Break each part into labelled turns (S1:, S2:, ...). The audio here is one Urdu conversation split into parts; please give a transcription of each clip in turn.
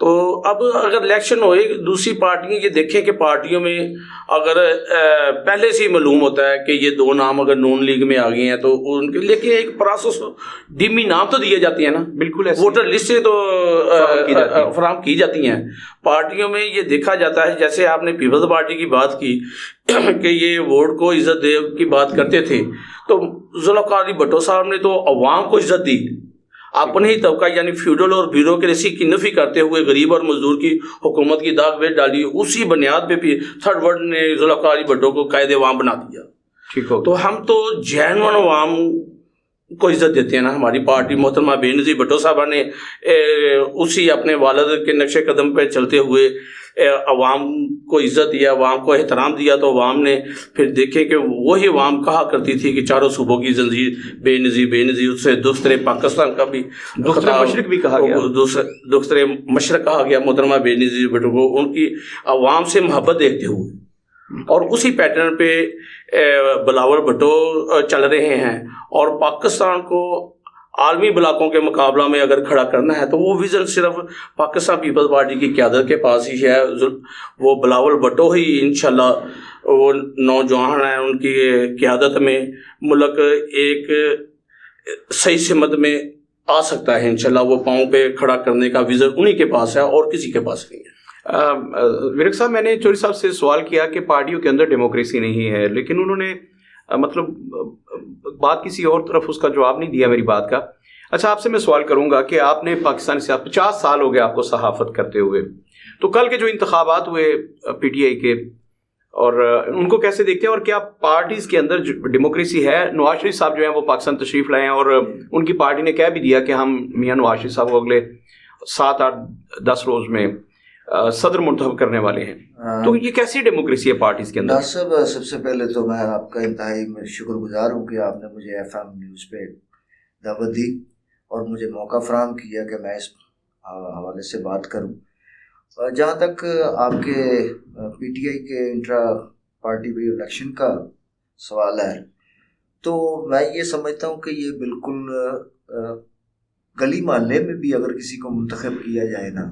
S1: تو اب اگر الیکشن ہوئے دوسری پارٹیاں یہ دیکھیں کہ پارٹیوں میں اگر پہلے سے ہی معلوم ہوتا ہے کہ یہ دو نام اگر نون لیگ میں آ گئے ہیں تو ان کے لیکن ایک پروسیس ڈیمی نام تو دیے جاتے ہیں نا,
S2: بالکل
S1: ووٹر لسٹیں تو فراہم کی جاتی ہیں. پارٹیوں میں یہ دیکھا جاتا ہے, جیسے آپ نے پیپلز پارٹی کی بات کی کہ یہ ووٹ کو عزت دے کی بات کرتے تھے, تو ذوالفقار علی بھٹو صاحب نے تو عوام کو عزت دی, اپنے ہی طبقہ یعنی فیوڈل اور بیوروکریسی کی نفی کرتے ہوئے غریب اور مزدور کی حکومت کی داغ بیچ ڈالی. اسی بنیاد پہ بھی تھرڈ ورلڈ نے ذوالفقار علی بھٹو کو قائد عوام بنا دیا.
S2: ٹھیک ہو,
S1: تو ہم تو جینون عوام کو عزت دیتے ہیں نا. ہماری پارٹی محترمہ بے نظیر بھٹو صاحبہ نے اسی اپنے والد کے نقش قدم پہ چلتے ہوئے عوام کو عزت دیا, عوام کو احترام دیا. تو عوام نے پھر دیکھے کہ وہی عوام کہا کرتی تھی کہ چاروں صوبوں کی زنجیر بے نظیر, اس سے دختر پاکستان کا بھی
S2: دختر مشرق بھی کہا گیا,
S1: دختر مشرق کہا گیا محترمہ بے نظیر بھٹو کو, ان کی عوام سے محبت دیکھتے ہوئے. اور اسی پیٹرن پہ بلاول بھٹو چل رہے ہیں. اور پاکستان کو عالمی بلاکوں کے مقابلہ میں اگر کھڑا کرنا ہے تو وہ ویژن صرف پاکستان پیپلز پارٹی کی قیادت کے پاس ہی ہے. وہ بلاول بھٹو ہی انشاءاللہ وہ نوجوان ہیں, ان کی قیادت میں ملک ایک صحیح سمت میں آ سکتا ہے انشاءاللہ. وہ پاؤں پہ کھڑا کرنے کا ویژن انہی کے پاس ہے اور کسی کے پاس نہیں ہے.
S2: ورک صاحب, میں نے چوری صاحب سے سوال کیا کہ پارٹیوں کے اندر ڈیموکریسی نہیں ہے, لیکن انہوں نے مطلب بات کسی اور طرف اس کا جواب نہیں دیا میری بات کا. اچھا, آپ سے میں سوال کروں گا کہ آپ نے پاکستان سے 50 سال ہو گئے آپ کو صحافت کرتے ہوئے, تو کل کے جو انتخابات ہوئے پی ٹی آئی کے, اور ان کو کیسے دیکھتے ہیں, اور کیا پارٹیز کے اندر ڈیموکریسی ہے؟ نواز شریف صاحب جو ہیں وہ پاکستان تشریف لائے ہیں, اور ان کی پارٹی نے کہہ بھی دیا کہ ہم میاں نواز شریف صاحب کو اگلے 7-8-10 روز میں صدر منتخب کرنے والے ہیں. تو یہ کیسی ڈیموکریسی ہے پارٹیز کے اندر؟
S3: ناصر صاحب, سب سے پہلے تو میں آپ کا انتہائی شکر گزار ہوں کہ آپ نے مجھے FM نیوز پہ دعوت دی اور مجھے موقع فراہم کیا کہ میں اس حوالے سے بات کروں. جہاں تک آپ کے پی ٹی آئی کے انٹرا پارٹی بھی الیکشن کا سوال ہے, تو میں یہ سمجھتا ہوں کہ یہ بالکل گلی محلے میں بھی اگر کسی کو منتخب کیا جائے نا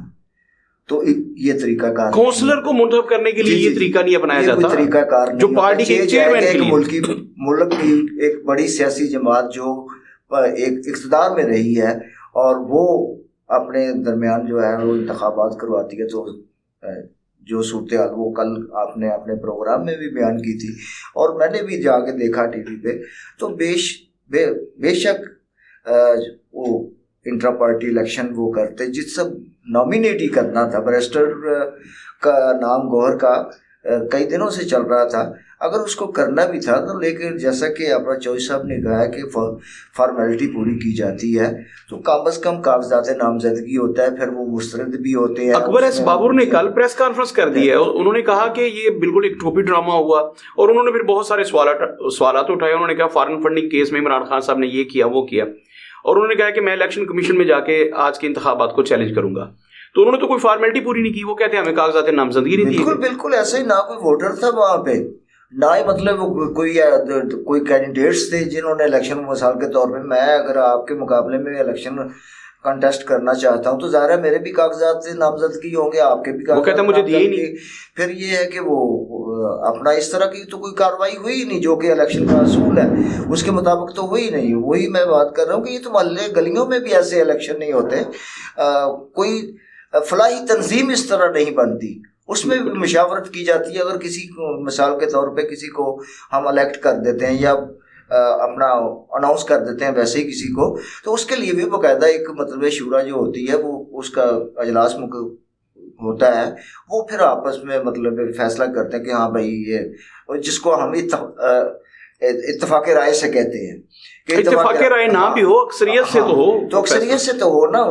S3: تو یہ طریقہ کار,
S2: کونسلر کو منتخب کرنے کے لیے یہ طریقہ نہیں اپنایا جاتا,
S3: کوئی طریقہ کار نہیں
S2: جو پارٹی کے چیئرمین کے لیے
S3: ملک کی ایک بڑی سیاسی جماعت جو ایک اقتدار میں رہی ہے اور وہ اپنے درمیان جو ہے وہ انتخابات کرواتی ہے. تو جو صورتحال وہ کل آپ نے اپنے پروگرام میں بھی بیان کی تھی اور میں نے بھی جا کے دیکھا ٹی وی پہ, تو بے شک وہ انٹرا پارٹی الیکشن وہ کرتے جس سب نامینیٹ ہی کرنا تھا. بیرسٹر کا نام گوہر کا کئی دنوں سے چل رہا تھا, اگر اس کو کرنا بھی تھا تو, لیکن جیسا کہ اپنا چوہدری صاحب نے کہا ہے کہ فارمیلٹی پوری کی جاتی ہے تو کم از کم کاغذات نامزدگی ہوتا ہے, پھر وہ مسترد بھی ہوتے ہیں.
S2: اکبر ایس بابر نے کل پریس کانفرنس کر دی ہے, انہوں نے کہا کہ یہ بالکل ایک ٹوپی ڈرامہ ہوا, اور انہوں نے پھر بہت سارے سوالات اٹھائے. انہوں نے کہا فارن فنڈنگ کیس میں عمران خان صاحب نے یہ کیا وہ کیا, اور انہوں نے کہا کہ میں الیکشن کمیشن میں جا کے آج کے انتخابات کو چیلنج کروں گا. تو انہوں نے تو کوئی فارمیلٹی پوری نہیں کی, وہ کہتے ہیں ہمیں کاغذات نامزدگی نہیں دی.
S3: بالکل ایسے ہی, نہ کوئی ووٹر تھا وہاں پہ, نہ ہی مطلب کوئی کینڈیڈیٹس تھے جنہوں نے الیکشن. مثال کے طور پہ میں اگر آپ کے مقابلے میں الیکشن کنٹیسٹ کرنا چاہتا ہوں تو ظاہر ہے میرے بھی کاغذات نامزدگی ہوں گے, آپ کے بھی کاغذات.
S2: وہ کہتا ہے مجھے دیے ہی نہیں.
S3: پھر یہ ہے کہ وہ اپنا اس طرح کی تو کوئی کارروائی ہوئی نہیں جو کہ الیکشن کا اصول ہے اس کے مطابق تو ہوئی نہیں. وہی میں بات کر رہا ہوں کہ یہ تو محلے گلیوں میں بھی ایسے الیکشن نہیں ہوتے, کوئی فلاحی تنظیم اس طرح نہیں بنتی, اس میں بھی مشاورت کی جاتی ہے. اگر کسی کو مثال کے طور پہ کسی کو ہم الیکٹ کر دیتے ہیں یا اپنا اناؤنس کر دیتے ہیں ویسے ہی کسی کو, تو اس کے لیے بھی باقاعدہ ایک مطلب شورا جو ہوتی ہے وہ اس کا اجلاس ہوتا ہے, وہ پھر آپس میں مطلب فیصلہ کرتے ہیں کہ ہاں بھائی یہ جس کو ہم اتفاق رائے سے کہتے ہیں.
S2: اتفاق رائے نہ بھی ہو, اکثریت سے تو ہو,
S3: تو اکثریت سے تو ہو نا,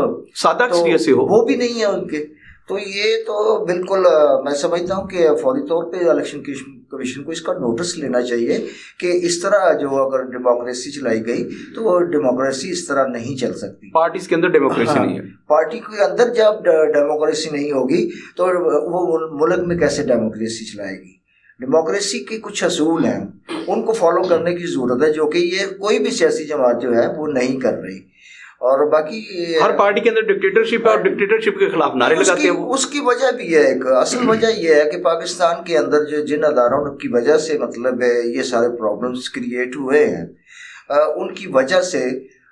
S2: سادہ اکثریت سے ہو,
S3: وہ بھی نہیں ہے ان کے. تو یہ تو بالکل میں سمجھتا ہوں کہ فوری طور پہ الیکشن کمیشن کو اس کا نوٹس لینا چاہیے کہ اس طرح جو اگر ڈیموکریسی چلائی گئی تو وہ ڈیموکریسی اس طرح نہیں چل سکتی.
S2: پارٹیز کے اندر ڈیموکریسی نہیں ہے,
S3: پارٹی کے اندر جب ڈیموکریسی نہیں ہوگی تو وہ ملک میں کیسے ڈیموکریسی چلائے گی. ڈیموکریسی کے کچھ اصول ہیں, ان کو فالو کرنے کی ضرورت ہے جو کہ یہ کوئی بھی سیاسی جماعت جو ہے وہ نہیں کر رہی. اور باقی
S2: ہر پارٹی کے اندر ڈکٹیٹرشپ ہے اور ڈکٹیٹرشپ کے خلاف نعرے لگاتے ہیں.
S3: اس کی وجہ بھی ہے، ایک اصل وجہ یہ ہے کہ پاکستان کے اندر جو جن اداروں کی وجہ سے مطلب یہ سارے پرابلمس کریٹ ہوئے ہیں، ان کی وجہ سے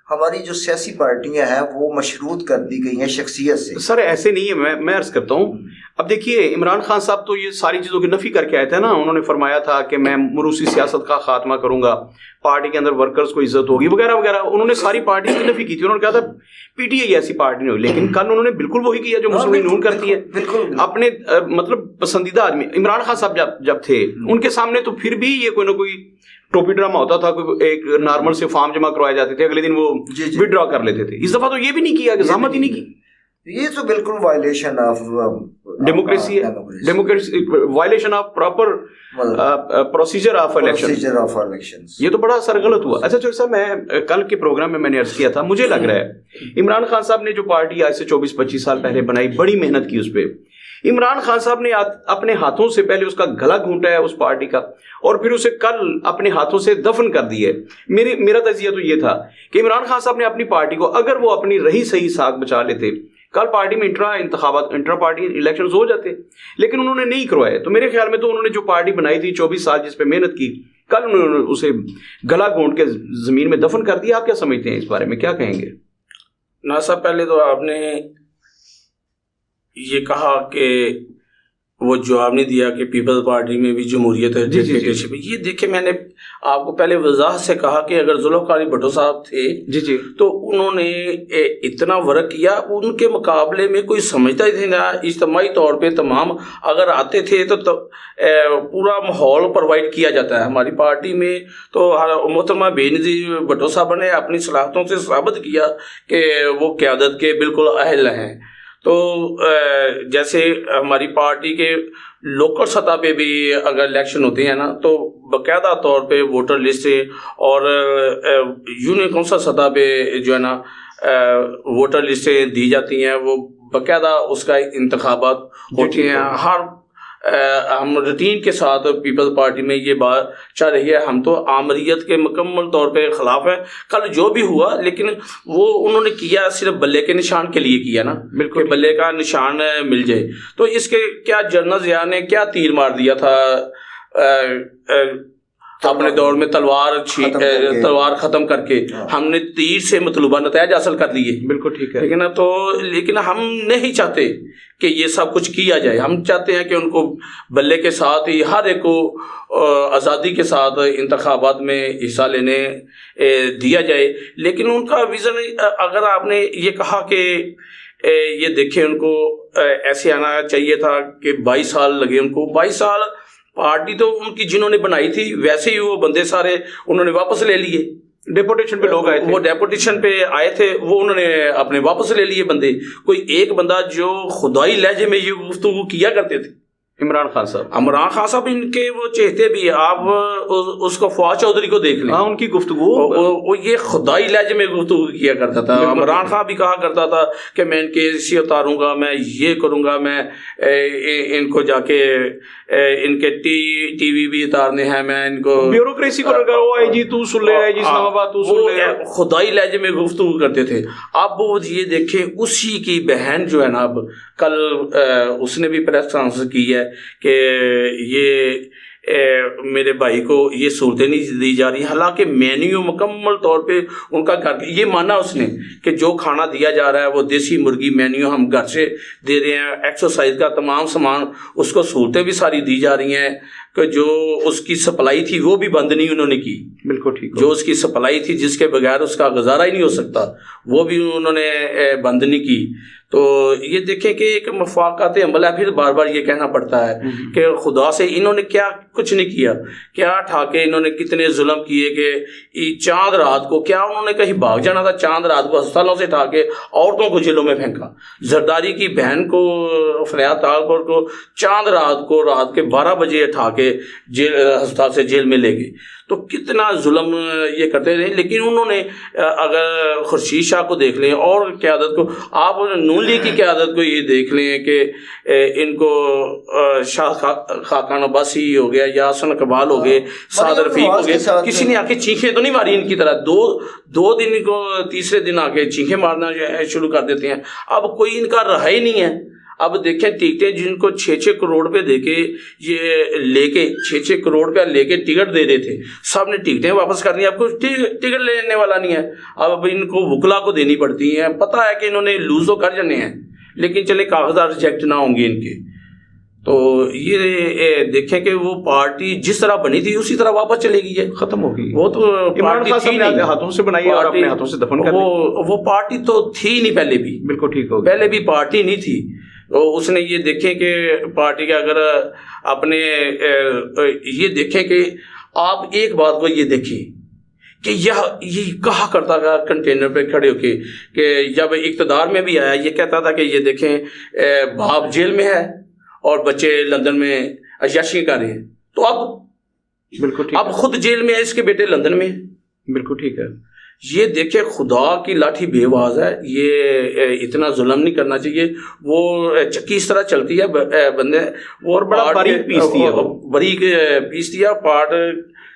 S3: ہماری جو سیاسی پارٹیاں ہیں وہ مشروط کر دی گئی ہیں شخصیت سے.
S2: سر ایسے نہیں ہے، میں عرض کرتا ہوں. اب دیکھیے عمران خان صاحب تو یہ ساری چیزوں کی نفی کر کے آئے تھے نا. انہوں نے فرمایا تھا کہ میں موروثی سیاست کا خاتمہ کروں گا، پارٹی کے اندر ورکرز کو عزت ہوگی وغیرہ وغیرہ. انہوں نے ساری پارٹیز کی نفی کی تھی. انہوں نے کہا تھا پی ٹی آئی ایسی پارٹی نہیں ہوئی، لیکن کل انہوں نے بالکل وہی کیا جو مسلم نون کرتی ہے.
S3: بالکل
S2: اپنے مطلب پسندیدہ آدمی عمران خان صاحب جب تھے ان کے سامنے تو پھر بھی یہ کوئی نہ کوئی ٹوپی ڈرامہ ہوتا تھا، کوئی ایک نارمل سے فارم جمع کروائے جاتے تھے، اگلے دن وہ وڈرا کر لیتے تھے. اس دفعہ تو یہ بھی نہیں کیا کہ زحمت ہی نہیں کی.
S3: یہ تو بالکل وائلیشن آف
S2: ڈیموکریسی ہے، violation of proper procedure of election. یہ تو بڑا سر غلط ہوا. اچھا چوہدری صاحب، میں کل کے پروگرام میں نے عرض کیا تھا، مجھے لگ رہا ہے عمران خان صاحب نے جو پارٹی آج سے 24-25 سال پہلے بنائی، بڑی محنت کی اس پہ. عمران خان صاحب نے اپنے ہاتھوں سے پہلے اس کا گلا گھونٹا ہے اس پارٹی کا، اور پھر اسے کل اپنے ہاتھوں سے دفن کر دی ہے. میرا تجزیہ تو یہ تھا کہ عمران خان صاحب نے اپنی پارٹی کو، اگر وہ اپنی رہی صحیح ساکھ بچا لیتے، کل پارٹی میں انٹرا پارٹی الیکشنز ہو جاتے، لیکن انہوں نے نہیں کروائے. تو میرے خیال میں تو انہوں نے جو پارٹی بنائی تھی 24 سال جس پہ محنت کی، کل انہوں نے اسے گلا گھونٹ کے زمین میں دفن کر دیا. آپ کیا سمجھتے ہیں اس بارے میں، کیا کہیں گے؟
S1: ناصر، پہلے تو آپ نے یہ کہا کہ وہ جواب نہیں دیا کہ پیپلز پارٹی میں بھی جمہوریت ہے. یہ دیکھیں، میں نے آپ کو پہلے وضاحت سے کہا کہ اگر ذوالفقار بھٹو صاحب تھے تو انہوں نے اتنا ورک کیا، ان کے مقابلے میں کوئی سمجھتا ہی تھا نا. اجتماعی طور پہ تمام اگر آتے تھے تو پورا ماحول پرووائڈ کیا جاتا ہے ہماری پارٹی میں. تو محترمہ بے نظیر بھٹو صاحب نے اپنی صلاحیتوں سے ثابت کیا کہ وہ قیادت کے بالکل اہل ہیں. تو جیسے ہماری پارٹی کے لوکل سطح پہ بھی اگر الیکشن ہوتے ہیں نا تو باقاعدہ طور پہ ووٹر لسٹیں، اور یونین کونسل سطح پہ جو ہے نا ووٹر لسٹیں دی جاتی ہیں، وہ باقاعدہ اس کا انتخابات ہوتے ہیں. ہم روٹین کے ساتھ پیپلز پارٹی میں یہ بات چل رہی ہے. ہم تو آمریت کے مکمل طور پہ خلاف ہیں. کل جو بھی ہوا، لیکن وہ انہوں نے کیا صرف بلے کے نشان کے لیے کیا نا، بالکل بلے کا نشان مل جائے. تو اس کے کیا جنرل ضیاء نے کیا تیر مار دیا تھا اپنے دور میں، تلوار ختم کر کے ہم نے تیر سے مطلوبہ نتائج حاصل کر لیے. بالکل ٹھیک ہے. لیکن ہم نہیں چاہتے کہ یہ سب کچھ کیا جائے. ہم چاہتے ہیں کہ ان کو بلے کے ساتھ ہی ہر ایک کو آزادی کے ساتھ انتخابات میں حصہ لینے دیا جائے. لیکن ان کا ویژن، اگر آپ نے یہ کہا کہ یہ دیکھیں ان کو ایسے آنا چاہیے تھا کہ 22 سال لگے ان کو. 22 سال پارٹی تو ان کی جنہوں نے بنائی تھی، ویسے ہی وہ بندے سارے انہوں نے واپس لے لیے. ڈیپوٹیشن پہ لوگ آئے تھے، وہ ڈیپوٹیشن پہ آئے تھے، وہ انہوں نے اپنے واپس لے لیے بندے. کوئی ایک بندہ جو خدائی لہجے میں یہ گفتگو کیا کرتے تھے، عمران خان صاحب ان کے وہ چہتے بھی، آپ اس کو فواد چودھری کو دیکھ لیں، ان کی گفتگو وہ یہ خدائی لہجے میں گفتگو کیا کرتا تھا. عمران خان بھی کہا کرتا تھا کہ میں ان کے اسی اتاروں گا، میں یہ کروں گا، میں ان کو جا کے ان کے ٹی وی بھی اتارنے ہیں، میں ان کو بیوروکریسی کو لگا وہ آئی جی تو سن لے، آئی جی اسلام آباد تو سن لے، خدائی لہجے میں گفتگو کرتے تھے. اب وہ یہ دیکھیں اسی کی بہن جو ہے نا، اب کل اس نے بھی پریس کانفرنس کی ہے کہ یہ میرے بھائی کو یہ سہولتیں نہیں دی جا رہی. حالانکہ مینیو مکمل طور پہ ان کا گھر، یہ مانا اس نے کہ جو کھانا دیا جا رہا ہے وہ دیسی مرغی مینیو ہم گھر سے دے رہے ہیں. ایکسرسائز کا تمام سامان، اس کو سہولتیں بھی ساری دی جا رہی ہیں. کہ جو اس کی سپلائی تھی وہ بھی بند نہیں انہوں نے کی. بالکل ٹھیک. جو اس کی سپلائی تھی جس کے بغیر اس کا گزارا ہی نہیں ہو سکتا، وہ بھی انہوں نے بند نہیں کی. تو یہ دیکھیں کہ ایک مفاقات عمل ہے. پھر بار بار یہ کہنا پڑتا ہے کہ خدا سے انہوں نے کیا کچھ نہیں کیا. کیا ٹھاکے انہوں نے کتنے ظلم کیے کہ چاند رات کو، کیا انہوں نے کہیں بھاگ جانا تھا؟ چاند رات کو ہسپتالوں سے اٹھا کے عورتوں کو جیلوں میں پھینکا. زرداری کی بہن کو، فریاد طاہر کو چاند رات کو رات کے 12 بجے اٹھا کے ہسپتال سے جیل میں لے گئے. تو کتنا ظلم یہ کرتے رہے. لیکن انہوں نے، اگر خورشید شاہ کو دیکھ لیں اور قیادت کو، آپ نون نون لیگ کی قیادت کو یہ دیکھ لیں کہ ان کو شاہ خاقان عباسی ہو گیا یا حسن اقبال ہو گئے, سعد رفیق ہو گئے, کسی نے آ کے چیخیں تو نہیں ماری ان کی طرح. دو دن کو تیسرے دن آ کے چیخیں مارنا جو ہے شروع کر دیتے ہیں. اب کوئی ان کا رہا ہی نہیں ہے. اب دیکھیں ٹکٹیں جن کو 6-6 کروڑ پہ دے کے یہ لے کے 6-6 کروڑ پہ لے کے ٹکٹ دے رہے تھے, سب نے ٹکٹیں واپس کرنی. اب کوئی ٹکٹ لینے والا نہیں ہے. اب ان کو وکلا کو دینی پڑتی ہیں. پتہ ہے کہ انہوں نے لوز تو کر جانے ہیں, لیکن چلے کاغذات ریجیکٹ نہ ہوں گے ان کے. تو یہ دیکھیں کہ وہ پارٹی جس طرح بنی تھی اسی طرح واپس چلے گی, یہ ختم ہو گئی. وہ تو پارٹی تھی نہیں,
S2: ہاتھوں سے بنائی اور اپنے ہاتھوں سے دفن کر دی.
S1: وہ پارٹی تو تھی نہیں پہلے بھی,
S2: بالکل ٹھیک ہو,
S1: پہلے بھی پارٹی نہیں تھی. تو اس نے یہ دیکھیں کہ پارٹی کا اگر اپنے یہ دیکھیں کہ آپ ایک بات کو یہ دیکھیں کہ یہ کہا کرتا تھا کنٹینر پہ کھڑے ہو کے کہ جب اقتدار میں بھی آیا یہ کہتا تھا کہ یہ دیکھیں باپ جیل میں ہے اور بچے لندن میں عیاشی کر رہے ہیں. تو اب
S2: بالکل ٹھیک,
S1: اب خود جیل میں ہے, اس کے بیٹے لندن میں.
S2: بالکل ٹھیک ہے.
S1: یہ دیکھیں خدا کی لاٹھی بے آواز ہے. یہ اتنا ظلم نہیں کرنا چاہیے. وہ چکی اس طرح چلتی ہے بندے, وہ اور بڑا
S2: باریک پیستی ہے,
S1: باریک پیستی ہے. پارٹ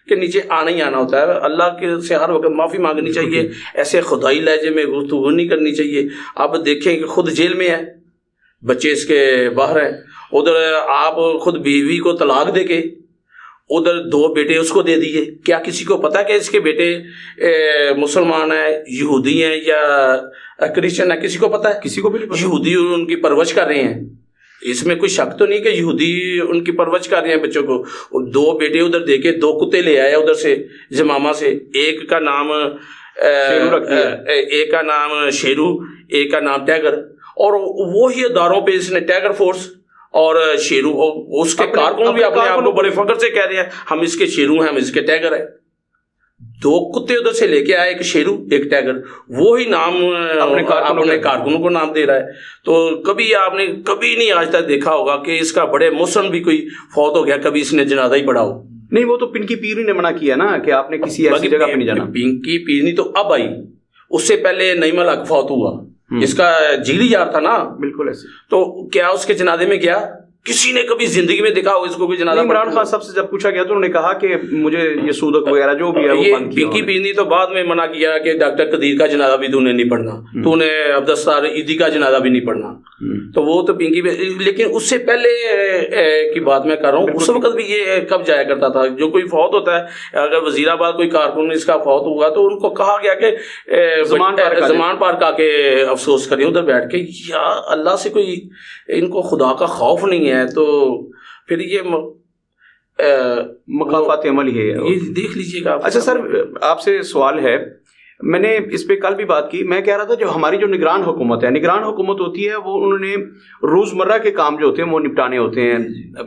S1: کے نیچے آنا ہی آنا ہوتا ہے. اللہ کے سے ہر وقت معافی مانگنی چاہیے, ایسے خدائی لہجے میں گفتگو نہیں کرنی چاہیے. اب دیکھیں کہ خود جیل میں ہے, بچے اس کے باہر ہیں. ادھر آپ خود بیوی کو طلاق دے کے ادھر 2 بیٹے اس کو دے دیے. کیا کسی کو پتا کہ اس کے بیٹے مسلمان ہیں, یہودی ہیں یا کرسچن ہیں؟ کسی کو پتا ہے؟
S2: کسی کو بھی نہیں پتا.
S1: یہودی ان کی پرورش کر رہے ہیں. اس میں کوئی شک تو نہیں کہ یہودی ان کی پرورش کر رہے ہیں بچوں کو. 2 بیٹے ادھر دے کے 2 کتے لے آیا ادھر سے زمامہ سے. ایک کا نام ایک کا نام شیرو, ایک کا نام ٹیگر. اور وہی اداروں پہ اس نے ٹیگر فورس اور شیرو, اس کے کارکن بھی اپنے آپ کو بڑے فخر سے کہہ رہے ہیں ہم اس کے شیرو ہیں, ہم اس کے ٹیگر ہیں. 2 کتے ادھر سے لے کے آئے, ایک شیرو ایک ٹیگر, وہی نام اپنے کارکنوں کو نام دے رہا ہے. تو کبھی آپ نے کبھی نہیں آج تک دیکھا ہوگا کہ اس کا بڑے مسلم بھی کوئی فوت ہو گیا کبھی اس نے جنازہ ہی پڑھا ہو.
S2: نہیں, وہ تو پنکی پیری نے منع کیا نا کہ آپ نے کسی ایسی جگہ پہ نہیں جانا.
S1: پنکی پیرنی تو اب آئی, اس سے پہلے نعیم الحق فوت ہوا, اس کا جیلی یار تھا نا.
S2: بالکل ایسے.
S1: تو کیا اس کے جنازے میں گیا؟ کسی نے کبھی زندگی میں دیکھا ہو اس کو کوئی جنازہ؟
S2: عمران خان صاحب سے جب پوچھا گیا تو انہوں نے کہا کہ مجھے یہ سودک وغیرہ جو بھی ہے وہ بند کیا.
S1: پنکی پیرنی تو بعد میں منع کیا کہ ڈاکٹر قدیر کا جنازہ بھی تو نے نہیں پڑھنا, تو نے عبدالستار ایدی کا جنازہ بھی نہیں پڑھنا. تو وہ تو پنکی, لیکن اس سے پہلے کی بات میں کر رہا ہوں. اس وقت بھی یہ کب جایا کرتا تھا, جو کوئی فوت ہوتا ہے اگر وزیر آباد کوئی کارکن اس کا فوت ہوا تو ان کو کہا گیا کہ زمان پارک آ کے افسوس کریں ادھر بیٹھ کے. یا اللہ سے کوئی ان کو خدا کا خوف نہیں ہے تو پھر یہ
S2: مخالفات عمل ہی ہے,
S1: یہ دیکھ لیجیے گا.
S2: اچھا سر, آپ سے سوال ہے, میں نے اس پہ کل بھی بات کی. میں کہہ رہا تھا جو ہماری جو نگران حکومت ہے, نگران حکومت ہوتی ہے وہ انہوں نے روزمرہ کے کام جو ہوتے ہیں وہ نپٹانے ہوتے ہیں,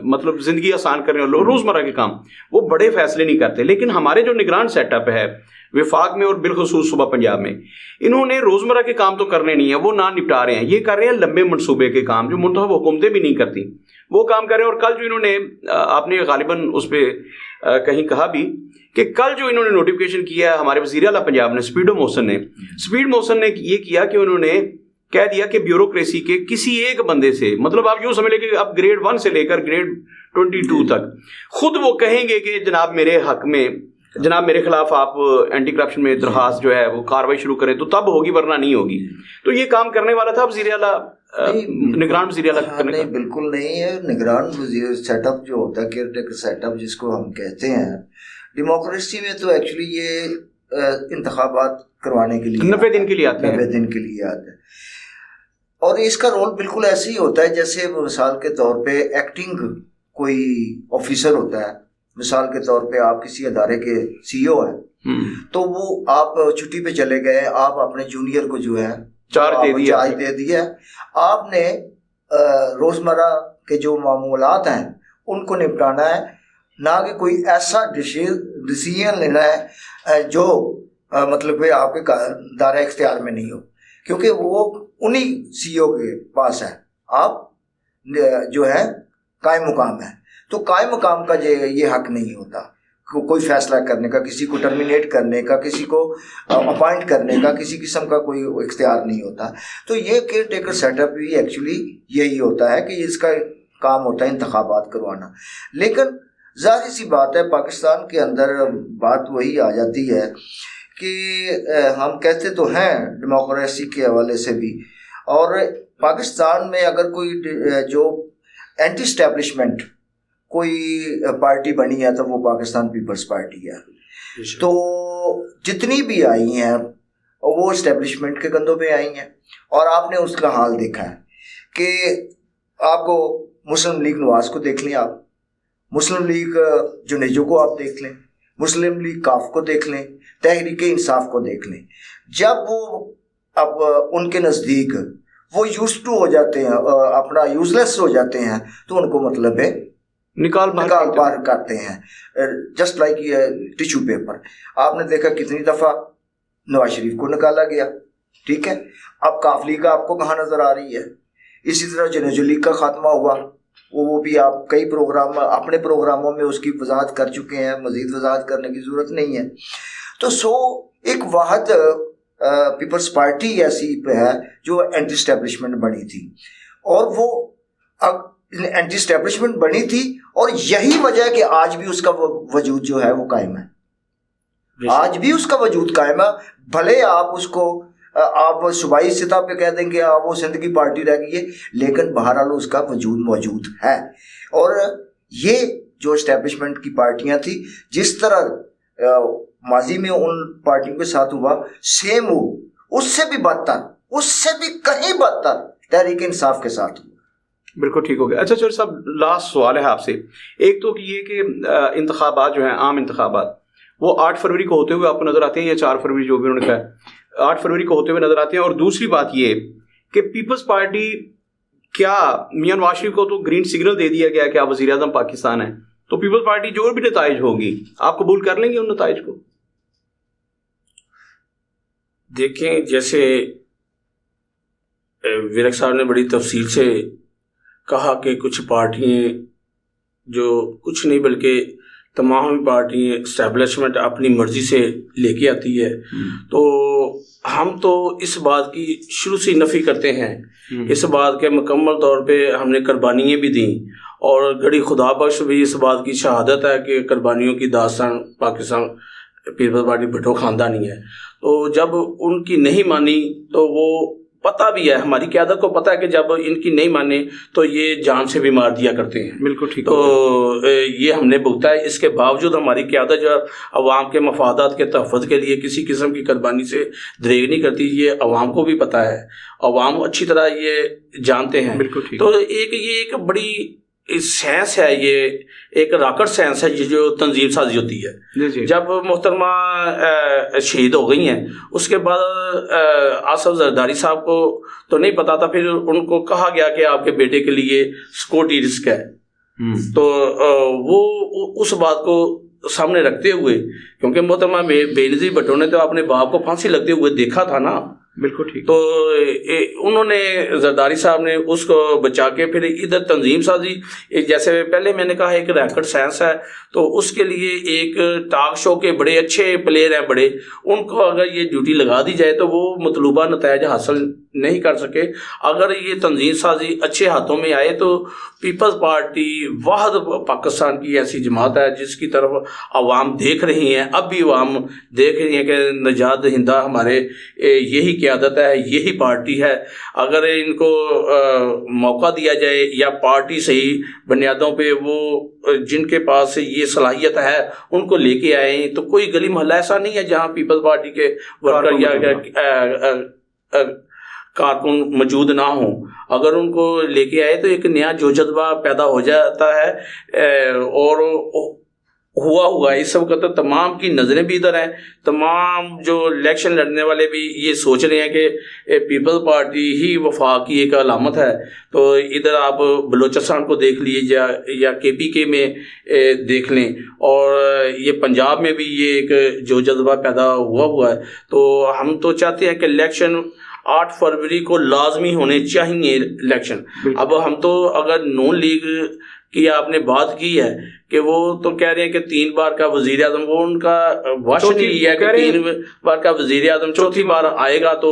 S2: مطلب زندگی آسان کرنے والے روزمرہ کے کام, وہ بڑے فیصلے نہیں کرتے. لیکن ہمارے جو نگران سیٹ اپ ہے وفاق میں اور بالخصوص صوبہ پنجاب میں, انہوں نے روزمرہ کے کام تو کرنے نہیں ہیں, وہ نہ نپٹا رہے ہیں. یہ کر رہے ہیں لمبے منصوبے کے کام جو منتخب حکومتیں بھی نہیں کرتی, وہ کام کر رہے ہیں. اور کل جو انہوں نے, آپ نے غالباً اس پہ کہیں کہا بھی کہ کل جو انہوں نے نوٹیفیکیشن کیا ہمارے وزیر اعلیٰ پنجاب نے سپیڈو محسن نے یہ کیا کہ انہوں نے کہہ دیا کہ بیوروکریسی کے کسی ایک بندے سے, مطلب آپ یوں سمجھ لیں کہ اب گریڈ 1 سے لے کر گریڈ 22 تک خود وہ کہیں گے کہ جناب میرے حق میں, جناب میرے خلاف آپ اینٹی کرپشن میں درخواست جو ہے وہ کاروائی شروع کریں تو تب ہوگی ورنہ نہیں ہوگی. تو یہ کام کرنے والا تھا وزیر اعلیٰ, نگران وزیر اعلیٰ کرنے کا؟
S3: نہیں, بالکل نہیں ہے. نگران وزیر سیٹ اپ جو ہوتا ہے, کیئر ٹیکر سیٹ اپ جس کو ہم کہتے ہیں, ڈیموکریسی میں تو ایکچولی یہ انتخابات کروانے کے لیے
S2: 90 دن کے لیے آتے ہیں,
S3: 90 دن کے لیے آتے ہیں. اور اس کا رول بالکل ایسے ہی ہوتا ہے جیسے مثال کے طور پہ ایکٹنگ کوئی آفیسر ہوتا ہے. مثال کے طور پہ آپ کسی ادارے کے سی او ہیں تو وہ آپ چھٹی پہ چلے گئے, آپ اپنے جونیئر کو جو ہے چارج دے دیا, آپ نے روزمرہ کے جو معمولات ہیں ان کو نپٹانا ہے, نہ کہ کوئی ایسا ڈیسیژن لینا ہے جو مطلب کہ آپ کے دائرہ اختیار میں نہیں ہو, کیونکہ وہ انہی سی او کے پاس ہے. آپ جو ہے قائم مقام ہے, تو قائم مقام کا یہ حق نہیں ہوتا. کوئی فیصلہ کرنے کا, کسی کو ٹرمینیٹ کرنے کا, کسی کو اپوائنٹ کرنے کا کسی قسم کا کوئی اختیار نہیں ہوتا. تو یہ کیئر ٹیکر سیٹ اپ بھی ایکچولی یہی ہوتا ہے کہ اس کا کام ہوتا ہے انتخابات کروانا. لیکن ظاہر سی بات ہے پاکستان کے اندر بات وہی آ جاتی ہے کہ ہم کہتے تو ہیں ڈیموکریسی کے حوالے سے بھی, اور پاکستان میں اگر کوئی جو اینٹی اسٹیبلشمنٹ کوئی پارٹی بنی ہے تو وہ پاکستان پیپلز پارٹی ہے. تو جتنی بھی آئی ہیں وہ اسٹیبلشمنٹ کے کندھوں پہ آئی ہیں, اور آپ نے اس کا حال دیکھا ہے کہ آپ کو مسلم لیگ نواز کو دیکھ لیں, آپ مسلم لیگ جنیجو کو آپ دیکھ لیں, مسلم لیگ کاف کو دیکھ لیں, تحریک انصاف کو دیکھ لیں. جب وہ اب ان کے نزدیک وہ یوز ٹو ہو جاتے ہیں, اپنا یوزلیس ہو جاتے ہیں, تو ان کو مطلب ہے نکال باہر کرتے ہیں, جسٹ لائک ٹیشو پیپر. آپ نے دیکھا کتنی دفعہ نواز شریف کو نکالا گیا, ٹھیک ہے. اب کاف لیگ آپ کو کہاں نظر آ رہی ہے. اسی طرح جنیجو لیگ کا خاتمہ ہوا, وہ بھی آپ کئی پروگرام اپنے پروگراموں میں اس کی وضاحت کر چکے ہیں, مزید وضاحت کرنے کی ضرورت نہیں ہے. تو ایک واحد پیپلز پارٹی ایسی ہے جو اینٹی اسٹیبلشمنٹ بنی تھی, اور وہ اینٹی اسٹیبلشمنٹ بنی تھی, اور یہی وجہ ہے کہ آج بھی اس کا وجود جو ہے وہ قائم ہے. آج بھی اس کا وجود قائم ہے. بھلے آپ اس کو آپ صوبائی سطح پہ کہہ دیں کہ وہ سندھ کی پارٹی رہ گئی ہے, لیکن بہرحال اس کا وجود موجود ہے. اور یہ جو اسٹیبلشمنٹ کی پارٹیاں تھیں, جس طرح ماضی میں ان پارٹیوں کے ساتھ ہوا, سیم ہو اس سے بھی بدتر, اس سے بھی کہیں بدتر تحریک انصاف کے ساتھ ہوا.
S2: بالکل ٹھیک ہو گیا. اچھا چور صاحب, لاسٹ سوال ہے آپ سے. ایک تو یہ کہ انتخابات جو ہیں, عام انتخابات, وہ 8 فروری کو ہوتے ہوئے آپ کو نظر آتے ہیں, یا 4 فروری جو بھی انہوں نے کہا 8 فروری کو ہوتے ہوئے نظر آتے ہیں. اور دوسری بات یہ کہ پیپلز پارٹی, کیا میاں نواز شریف کو تو گرین سگنل دے دیا گیا کہ آپ وزیر اعظم پاکستان ہیں, تو پیپلز پارٹی جو بھی نتائج ہوگی آپ قبول کر لیں گے ان نتائج کو؟
S1: دیکھیں, جیسے ورق صاحب نے بڑی تفصیل سے کہا کہ کچھ پارٹیاں جو کچھ نہیں بلکہ تمام پارٹیاں اسٹیبلشمنٹ اپنی مرضی سے لے کے آتی ہے, تو ہم تو اس بات کی شروع سے نفی کرتے ہیں. اس بات کے مکمل طور پہ ہم نے قربانیاں بھی دیں, اور گھڑی خدا بخش بھی اس بات کی شہادت ہے کہ قربانیوں کی داستان پاکستان پیپلز پارٹی بھٹو خاندانی ہے. تو جب ان کی نہیں مانی تو وہ پتہ بھی ہے, ہماری قیادت کو پتہ ہے کہ جب ان کی نہیں مانے تو یہ جان سے بھی مار دیا کرتے ہیں.
S2: بالکل ٹھیک.
S1: تو یہ ہم نے بھگتا ہے. اس کے باوجود ہماری قیادت جو عوام کے مفادات کے تحفظ کے لیے کسی قسم کی قربانی سے دریغ نہیں کرتی. یہ عوام کو بھی پتہ ہے, عوام اچھی طرح یہ جانتے ہیں.
S2: بالکل ٹھیک.
S1: تو ایک بڑی سائنس ہے, یہ ایک راکٹ سائنس ہے, یہ جو تنظیم سازی ہوتی ہے. جب محترمہ شہید ہو گئی ہیں, اس کے بعد آصف زرداری صاحب کو تو نہیں پتا تھا, پھر ان کو کہا گیا کہ آپ کے بیٹے کے لیے سیکورٹی رسک ہے. تو وہ اس بات کو سامنے رکھتے ہوئے, کیونکہ محترمہ بے نظیر بھٹو نے تو اپنے باپ کو پھانسی لگتے ہوئے دیکھا تھا نا.
S2: بالکل ٹھیک.
S1: تو انہوں نے زرداری صاحب نے اس کو بچا کے پھر ادھر تنظیم سازی, جیسے پہلے میں نے کہا ایک ریکٹ سائنس ہے, تو اس کے لیے ایک ٹاک شو کے بڑے اچھے پلیئر ہیں بڑے, ان کو اگر یہ ڈیوٹی لگا دی جائے تو وہ مطلوبہ نتائج حاصل نہیں کر سکے. اگر یہ تنظیم سازی اچھے ہاتھوں میں آئے تو پیپلز پارٹی واحد پاکستان کی ایسی جماعت ہے جس کی طرف عوام دیکھ رہی ہیں, اب بھی عوام دیکھ رہی ہیں کہ نجات دہندہ ہمارے یہی قیادت ہے, یہی پارٹی ہے. اگر ان کو موقع دیا جائے یا پارٹی صحیح بنیادوں پہ وہ جن کے پاس یہ صلاحیت ہے ان کو لے کے آئیں, تو کوئی گلی محلہ ایسا نہیں ہے جہاں پیپلز پارٹی کے ورکر یا کارکن موجود نہ ہوں. اگر ان کو لے کے آئے تو ایک نیا جو جذبہ پیدا ہو جاتا ہے. اور ہوا اس وقت تمام کی نظریں بھی ادھر ہیں, تمام جو الیکشن لڑنے والے بھی یہ سوچ رہے ہیں کہ پیپل پارٹی ہی وفاق کی ایک علامت ہے. تو ادھر آپ بلوچستان کو دیکھ لیجیے یا کے پی کے میں دیکھ لیں, اور یہ پنجاب میں بھی یہ ایک جو جذبہ پیدا ہوا ہے. تو ہم تو چاہتے ہیں کہ الیکشن 8 فروری کو لازمی ہونے چاہیے الیکشن. اب ہم تو اگر نون لیگ کی آپ نے بات کی ہے کہ وہ تو کہہ رہے ہیں کہ 3 بار کا وزیر اعظم، وہ ان کا واشن یہ ہے کہ 3 بار کا وزیر اعظم چوتھی بار آئے گا تو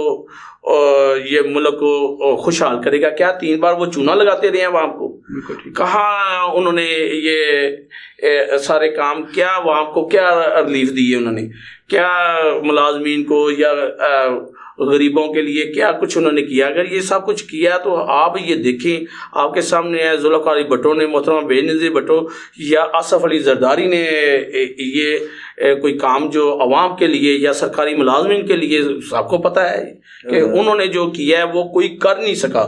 S1: یہ ملک کو خوشحال کرے گا. کیا 3 بار وہ چونا لگاتے رہے ہیں عوام کو؟ کہاں انہوں نے یہ سارے کام، کیا عوام کو کیا ریلیف دی ہے انہوں نے؟ کیا ملازمین کو یا غریبوں کے لیے کیا کچھ انہوں نے کیا؟ اگر یہ سب کچھ کیا تو آپ یہ دیکھیں، آپ کے سامنے ہے ذوالفقار علی بھٹو نے، محترمہ بے نظیر بھٹو یا آصف علی زرداری نے یہ کوئی کام جو عوام کے لیے یا سرکاری ملازمین کے لیے سب کو پتہ ہے کہ انہوں نے جو کیا ہے وہ کوئی کر نہیں سکا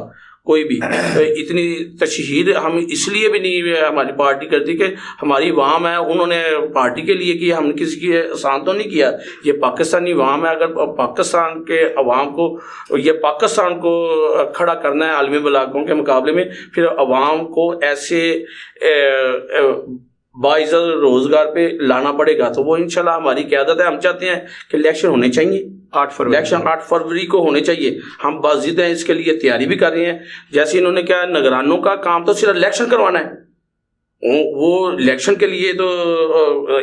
S1: کوئی بھی. اتنی تشہیر ہم اس لیے بھی نہیں ہماری پارٹی کرتی کہ ہماری عوام ہے، انہوں نے پارٹی کے لیے کیا، ہم نے کسی کی احسان تو نہیں کیا. یہ پاکستانی عوام ہے، اگر پاکستان کے عوام کو، یہ پاکستان کو کھڑا کرنا ہے عالمی بلاکوں کے مقابلے میں، پھر عوام کو ایسے باعزت روزگار پہ لانا پڑے گا. تو وہ انشاءاللہ ہماری قیادت ہے. ہم چاہتے ہیں کہ الیکشن ہونے چاہیے، 8 فروری کو ہونے چاہیے. ہم باضابطہ ہیں، اس کے لیے تیاری بھی کر رہے ہیں. جیسے انہوں نے کہا نگرانوں کا کام تو صرف الیکشن کروانا ہے، وہ الیکشن کے لیے تو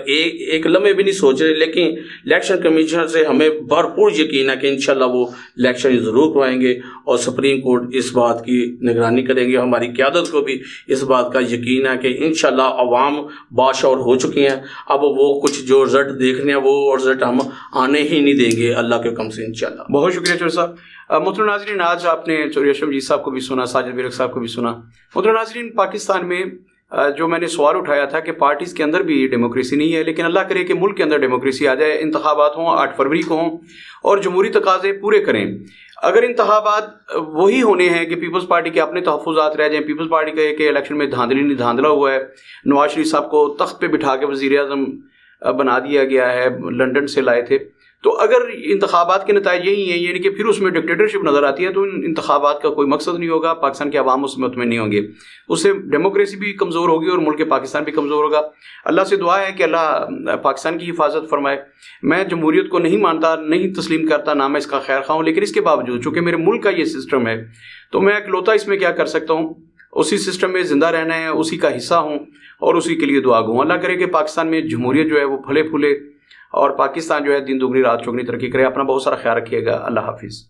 S1: ایک لمحے بھی نہیں سوچ رہے، لیکن الیکشن کمیشن سے ہمیں بھرپور یقین ہے کہ انشاءاللہ وہ الیکشن ضرور کروائیں گے اور سپریم کورٹ اس بات کی نگرانی کریں گے. ہماری قیادت کو بھی اس بات کا یقین ہے کہ انشاءاللہ عوام باشعور ہو چکی ہیں. اب وہ کچھ جو رزلٹ دیکھ رہے ہیں وہ رزلٹ ہم آنے ہی نہیں دیں گے اللہ کے حکم سے انشاءاللہ.
S2: بہت شکریہ چور صاحب. محترم ناظرین، آج آپ نے چوری اشرف جی صاحب کو بھی سنا، ساجد بیرق صاحب کو بھی سنا. محترم ناظرین، پاکستان میں جو میں نے سوال اٹھایا تھا کہ پارٹیز کے اندر بھی ڈیموکریسی نہیں ہے، لیکن اللہ کرے کہ ملک کے اندر ڈیموکریسی آ جائے، انتخابات ہوں 8 فروری کو ہوں اور جمہوری تقاضے پورے کریں. اگر انتخابات وہی ہونے ہیں کہ پیپلز پارٹی کے اپنے تحفظات رہ جائیں، پیپلز پارٹی کا کہ الیکشن میں دھاندلا ہوا ہے، نواز شریف صاحب کو تخت پہ بٹھا کے وزیر اعظم بنا دیا گیا ہے، لنڈن سے لائے تھے، تو اگر انتخابات کے نتائج یہی ہیں، یعنی کہ پھر اس میں ڈکٹیٹرشپ نظر آتی ہے، تو ان انتخابات کا کوئی مقصد نہیں ہوگا، پاکستان کے عوام اس میں مطمئن نہیں ہوں گے، اس سے ڈیموکریسی بھی کمزور ہوگی اور ملک پاکستان بھی کمزور ہوگا. اللہ سے دعا ہے کہ اللہ پاکستان کی حفاظت فرمائے. میں جمہوریت کو نہیں مانتا، نہیں تسلیم کرتا، نہ میں اس کا خیر خواہ ہوں، لیکن اس کے باوجود چونکہ میرے ملک کا یہ سسٹم ہے تو میں اکلوتا اس میں کیا کر سکتا ہوں، اسی سسٹم میں زندہ رہنا ہے، اسی کا حصہ ہوں اور اسی کے لیے دعا گوں. اللہ کرے کہ پاکستان میں جمہوریت جو ہے وہ پھلے پھولے اور پاکستان جو ہے دن دگنی رات چوگنی ترقی کرے. اپنا بہت سارا خیال رکھیے گا. اللہ حافظ.